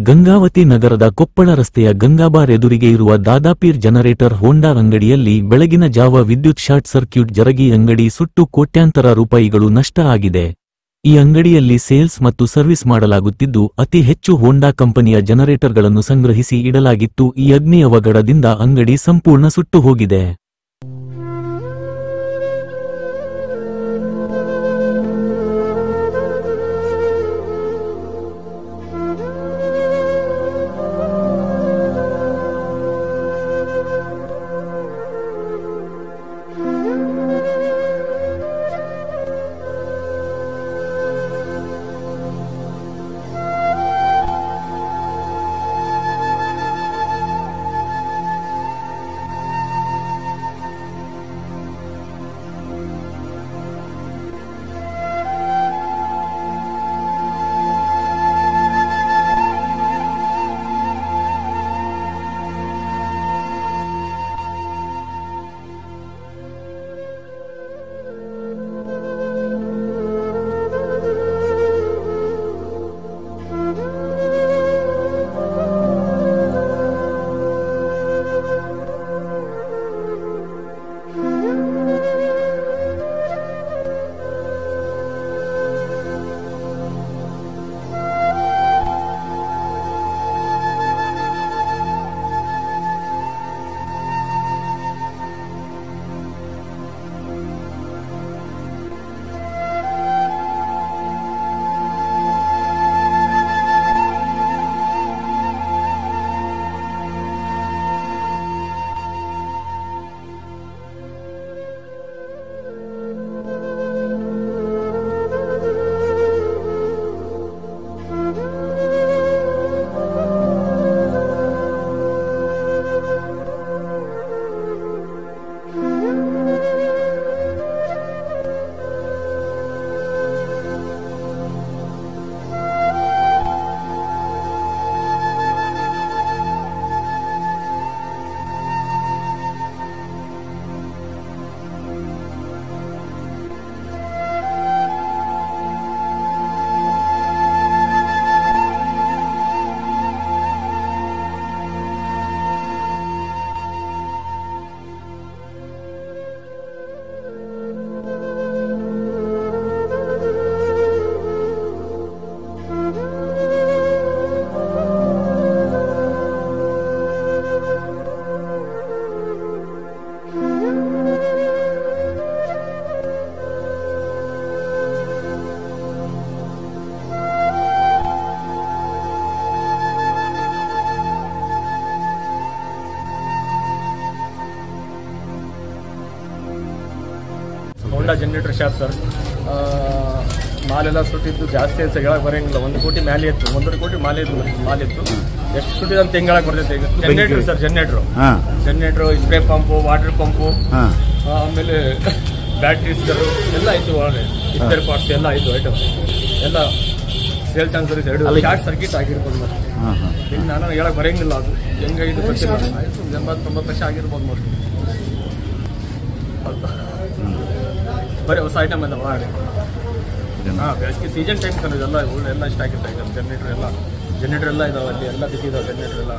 ಗಂಗಾವತಿ ನಗರದ ಕೊಪ್ಪಳ ರಸ್ತೆಯ ಗಂಗಾಬಾರ್ ಎದುರಿಗೆ ಇರುವ ದಾದಾಪೀರ್ ಜನರೇಟರ್ ಹೋಂಡಾ ಅಂಗಡಿಯಲ್ಲಿ ಬೆಳಗಿನ ಜಾವ ವಿದ್ಯುತ್ ಶಾರ್ಟ್ ಸರ್ಕ್ಯೂಟ್ ಜರಗಿ ಅಂಗಡಿ ಸುಟ್ಟು ಕೋಟ್ಯಾಂತರ ರೂಪಾಯಿಗಳು ನಷ್ಟ ಆಗಿದೆ. ಈ ಅಂಗಡಿಯಲ್ಲಿ ಸೇಲ್ಸ್ ಮತ್ತು ಸರ್ವಿಸ್ ಮಾಡಲಾಗುತ್ತಿದ್ದು ಅತಿ ಹೆಚ್ಚು ಹೋಂಡಾ ಕಂಪನಿಯ ಜನರೇಟರ್ಗಳನ್ನು ಸಂಗ್ರಹಿಸಿ ಇಡಲಾಗಿತ್ತು. ಈ ಅಗ್ನಿ ಅವಘಡದಿಂದ ಅಂಗಡಿ ಸಂಪೂರ್ಣ ಸುಟ್ಟು ಹೋಗಿದೆ. ಹೋಂಡಾ ಜನರೇಟರ್ ಶಾಪ್ ಸರ್. ಮಾಲೆಲ್ಲ ಸುಟ್ಟಿದ್ದು ಜಾಸ್ತಿ ಅಂತ ಹೇಳಕ್ ಬರೋಂಗಿಲ್ಲ. 1 ಕೋಟಿ ಮೇಲೆ ಇತ್ತು, 1.5 ಕೋಟಿ ಮಾಲಿತ್ತು. ಎಷ್ಟು ಸುಟ್ಟಿದೆ ಅಂತ ಹೇಳಕ್ ಬರ್ತೈತೆ. ಈಗ generator sir, generator spray pump, water pump, ಆಮೇಲೆ ಬ್ಯಾಟ್ರೀಸ್ಗಳು ಎಲ್ಲ ಆಯ್ತು. ಒಳಗೆ ಸ್ಪೇರ್ ಪಾರ್ಟ್ಸ್ ಎಲ್ಲ ಆಯ್ತು. ಐಟಮ್ ಎಲ್ಲ sales and service 2 short circuit ಆಗಿರ್ಬೋದು. ಮೋಸ್ಟ್ ಈಗ ನಾನು ಹೇಳಕ್ ಬರೋಂಗಿಲ್ಲ. ಅದು ಹೆಂಗೆ ಇದು ಗೊತ್ತಿಲ್ಲ. ಆಯ್ತು 80-90 ಲಕ್ಷ ಆಗಿರ್ಬೋದು ಮೋಸ್ಟ್. ಬರೀ ಹೊಸ ಐಟಮ್ ಎಲ್ಲ ಒಳಗಡೆ. ಬೇಸಿಗೆ ಸೀಸನ್ ಟೈಮ್ ಸರ್ ಇದೆಲ್ಲ. ಎಲ್ಲ ಇಷ್ಟ ಆಗಿರ್ತಾರೆ. ಜನರೇಟರ್ ಎಲ್ಲ ಇದಾವೆ ಅಲ್ಲಿ, ಎಲ್ಲ ಬಿದ್ದಿದ್ದಾವೆ ಜನರೇಟರ್ ಎಲ್ಲ.